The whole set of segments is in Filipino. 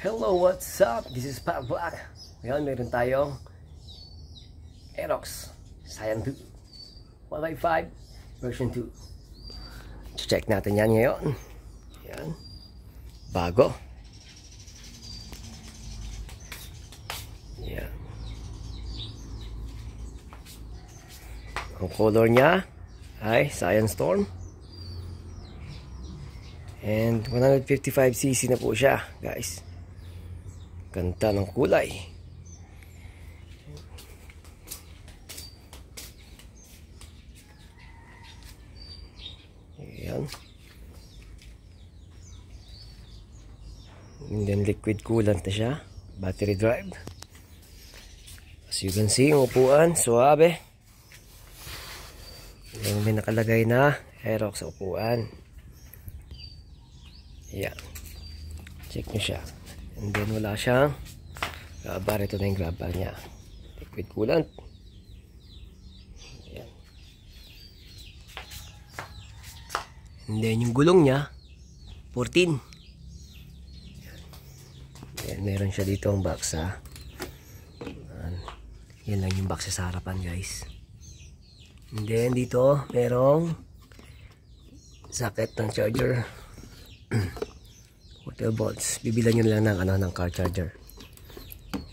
Hello, what's up? This is Pat Black. Ngayon, meron tayong Aerox Scion 2 1x5 version 2. Check natin yan ngayon. Yan. Bago. Yan. Ang color niya ay Scion Storm. And 155cc na po siya, guys. Ganda ng kulay. Ayan. And then liquid coolant na siya. Battery drive. As you can see, yung upuan, suabe. Ayan, may nakalagay na Aerox sa upuan. Ayan. Check nyo siya. And then wala siyang grab bar. Ito na yung grab bar niya. Liquid coolant. Ayan. And then yung gulong niya 14. Ayan. Meron siya dito ang box ha. Yan lang yung box sa harapan, guys. And then dito merong socket ng charger. 12 volts. Bibilan nyo lang ng car charger.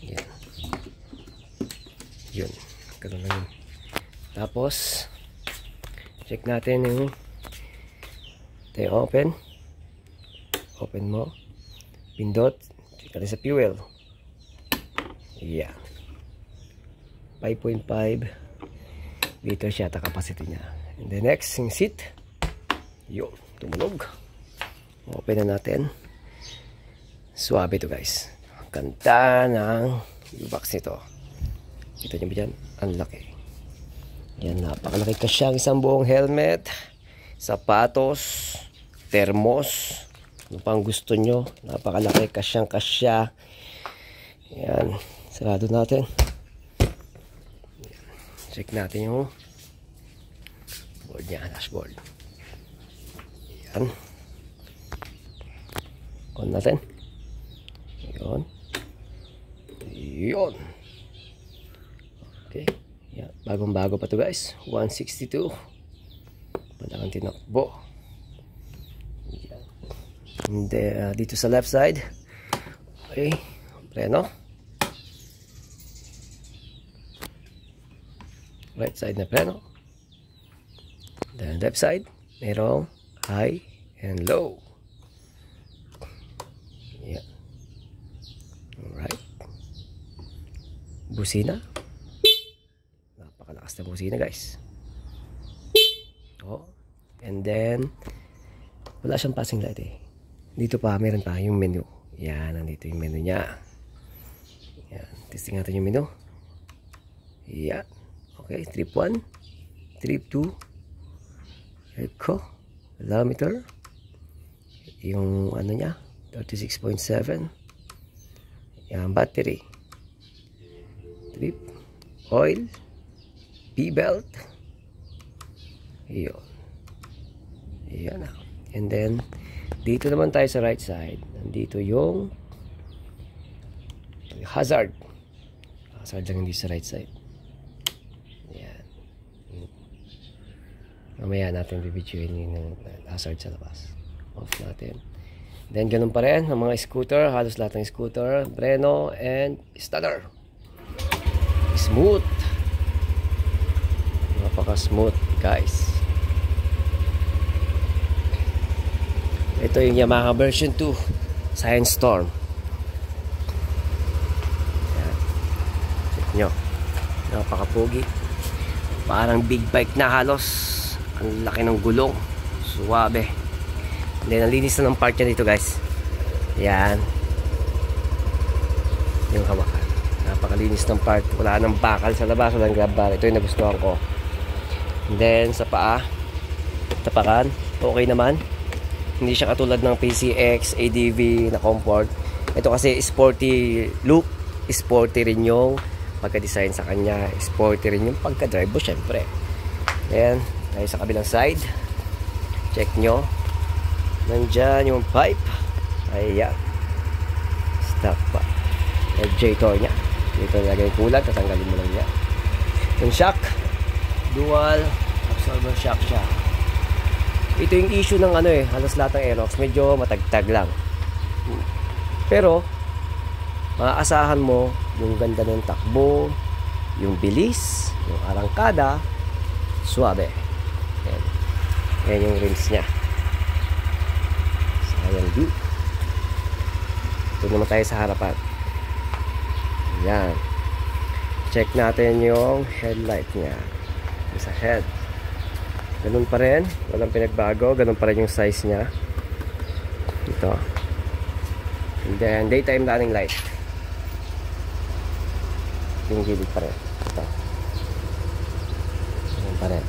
Yan. Yun. Ganun lang yun. Tapos check natin yung tayo open. Open mo. Pindot. Check natin sa fuel. Yan. 5.5 liter siya ta capacity niya. And the next yung seat. Yun. Tumunog. Open na natin. Suabe ito, guys. Ganda ng box nito. Kita nyo ba dyan? Ang laki. Yan, napakalaki kasya ang isang buong helmet, sapatos, thermos, ano pang gusto nyo. Napakalaki kasyang kasya. Yan, sarado natin. Yan. Check natin yung board niya, dashboard. Yan. On natin. Yun. Yun. Okay. Yan. Bagong bago pa to, guys. 162. Malaking tinakbo. Yan. And dito sa left side. Okay. Preno. Right side na preno. Then left side. Merong high and low. Yan. Alright. Busina. Napakalakas na busina, guys. Oh. And then wala siyang passing light eh. Dito pa, meron pa yung menu. Yan, nandito yung menu niya. Yan. Testing natin yung menu. Yan. Okay, trip 1, trip 2, eco, kilometer. Yung ano niya, 36.7. Yan, battery, trip, oil, P-belt. Yun. Yan na. And then dito naman tayo sa right side. Nandito yung hazard. Hazard lang hindi sa right side. Yan. Mamaya natin bibidyoin yung hazard sa labas. Off natin. Then ganun pa rin ang mga scooter, halos lahat ng scooter, preno and starter. Smooth. Napaka smooth, guys. Ito yung Yamaha version 2 Scion Storm. Yan. Check nyo. Napaka-pogi. Parang big bike na halos. Ang laki ng gulong. Suwabe. Then, nalinis na ng part niya dito, guys. Yan. Yung hawakan. Napakalinis ng part. Wala nang bakal sa labas. Walang grab bar. Ito yung nagustuhan ko. And then, sa paa. Tapakan. Okay naman. Hindi siya katulad ng PCX, ADV na comfort. Ito kasi sporty look. Sporty rin yung pagka-design sa kanya. Sporty rin yung pagka-drive mo, syempre. Ayan. Tayo sa kabilang side. Check nyo. Nandyan yung pipe. Ayan. radiator niya. Dito nilagay yung kulang, tatanggalin mo lang niya. Yung shock, dual absorber shock siya. Ito yung issue ng ano eh, halos lahat ng Aerox medyo matagtag lang. Pero maaasahan mo yung ganda ng takbo, yung bilis, yung arangkada, suabe. Yan. Yan yung rims niya. So, ayan view. Ito naman tayo sa harapan. Yan. Check natin yung headlight niya. Sa head. Ganun pa rin. Walang pinagbago. Ganun pa rin yung size niya. Ito. And then, daytime running light. Yung gilid pa rin. Ito. Ganun pa rin.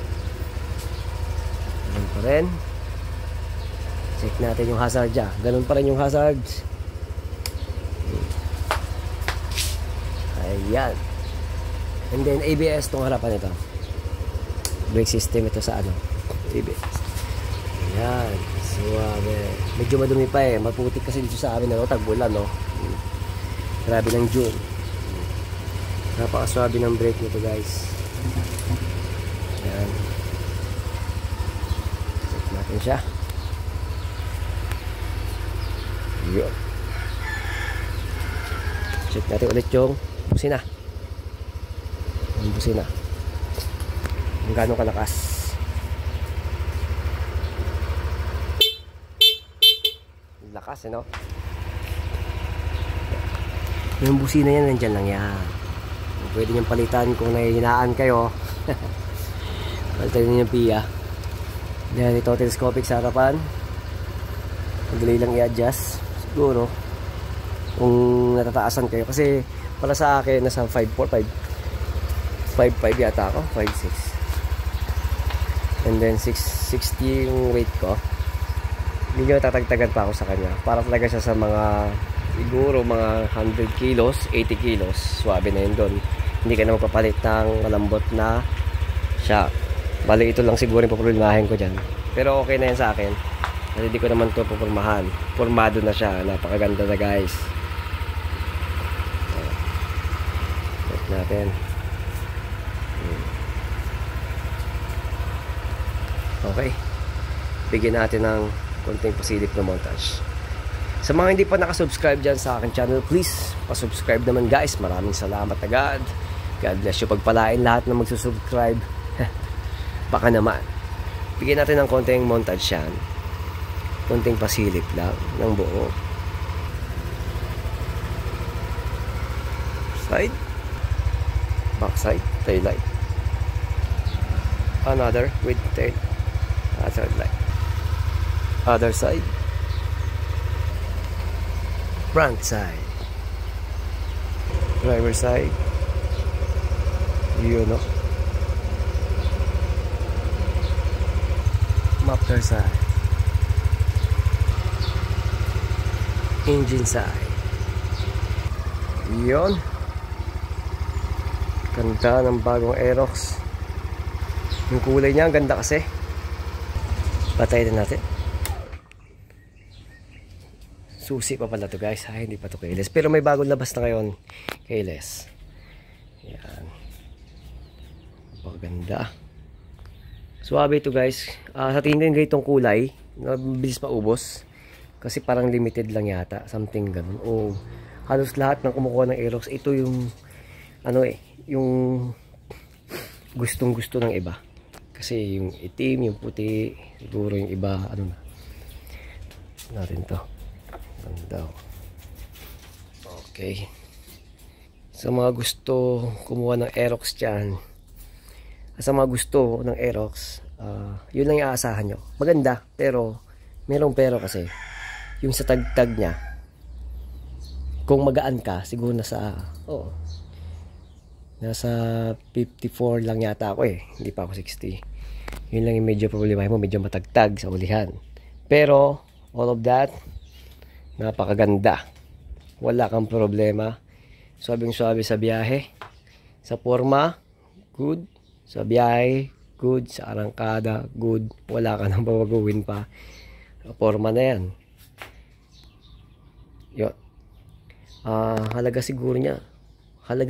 Ganun pa rin. Check natin yung hazard niya. Ganun pa rin yung hazard. Ayan. And then, ABS itong harapan ito. Brake system ito sa ano, ABS. Ayan. Suwabe. Medyo madumi pa eh. Maputik kasi dito sa amin, ano, tagbulan, no? Grabe ng June. Napakaswabe ng brake nito, guys. Ayan. Check natin siya. Yun. Check natin ulit yung busina. Yung busina. Kung gano'ng kalakas. Lakas, no? Yung busina yan, nandyan lang yan. Pwede niyong palitan kung nahihinaan kayo. Palitan niyo yung PIA. Then, ito telescopic sa harapan. Madali lang i-adjust. Siguro, kung natataasan kayo. Kasi, para sa akin, nasa 5'4", 5'5" yata ako. 5'6". And then 660 yung weight ko. Hindi nyo tatagtagan pa ako sa kanya. Para talaga siya sa mga, siguro mga 100 kilos, 80 kilos. Swabe na yun doon. Hindi ka na magpapalit ng malambot na shock. Bali ito lang siguro yung paproblemahin ko dyan. Pero okay na yan sa akin. Kasi hindi ko naman ito pupurmahan. Formado na siya. Napakaganda na, guys. Check natin. Okay, bigyan natin ng konting pasilip na montage. Sa mga hindi pa nakasubscribe dyan sa akin channel, please pasubscribe naman, guys. Maraming salamat agad. God bless you. Pagpalain lahat na magsusubscribe. Baka naman bigyan natin ng konting montage yan. Konting pasilip lang ng buo. Side, back side, tail light. Another with tail. Other light. Other side. Front side. Driver side. You know. Muffler side. Engine side. Yun. Ganda ng bagong Aerox. Yung kulay niya, ang ganda kasi. Patayin na natin. Susi pa pala to, guys. Ay, hindi pa to keyless. Pero may bagong labas na ngayon. Keyless. Yan. Paganda. Suwabe ito, guys. Sa tingin ko itong kulay, nabilis maubos. Kasi parang limited lang yata. Something ganun. O halos lahat ng kumukuha ng Aerox, ito yung ano eh, yung gustong gusto ng iba. Kasi yung itim, yung puti, siguro yung iba, ano na. Natin to. Ganda. Okay. Sa mga gusto kumuha ng Aerox dyan, sa mga gusto ng Aerox, yun lang yung aasahan nyo. Maganda, pero merong pero kasi. Yung sa tagtag niya, kung magaan ka, siguro nasa, nasa 54 lang yata ako eh. Hindi pa ako 60. Yun lang yung medyo problema mo, medyo matagtag sa ulihan. Pero all of that, napakaganda. Wala kang problema. Suabing-suabe sa biyahe. Sa forma, good. Sa biyahe, good. Sa arangkada, good. Wala ka nang babaguhin pa. Sa forma na yan. Yun. halaga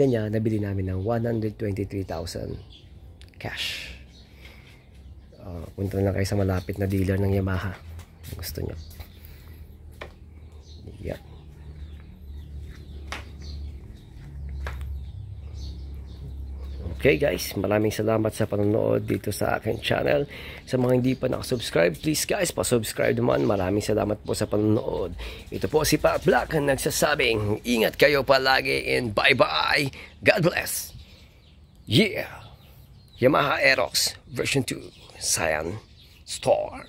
niya nabili namin ng 123,000 cash. Punta lang kayo sa malapit na dealer ng Yamaha kung gusto nyo. Yan. Okay guys, maraming salamat sa panonood dito sa aking channel. Sa mga hindi pa nakasubscribe, please guys, pa-subscribe naman. Maraming salamat po sa panonood. Ito po si Pat Black ang nagsasabing, ingat kayo palagi and bye-bye. God bless. Yeah. Yamaha Aerox version 2 Cyan Storm.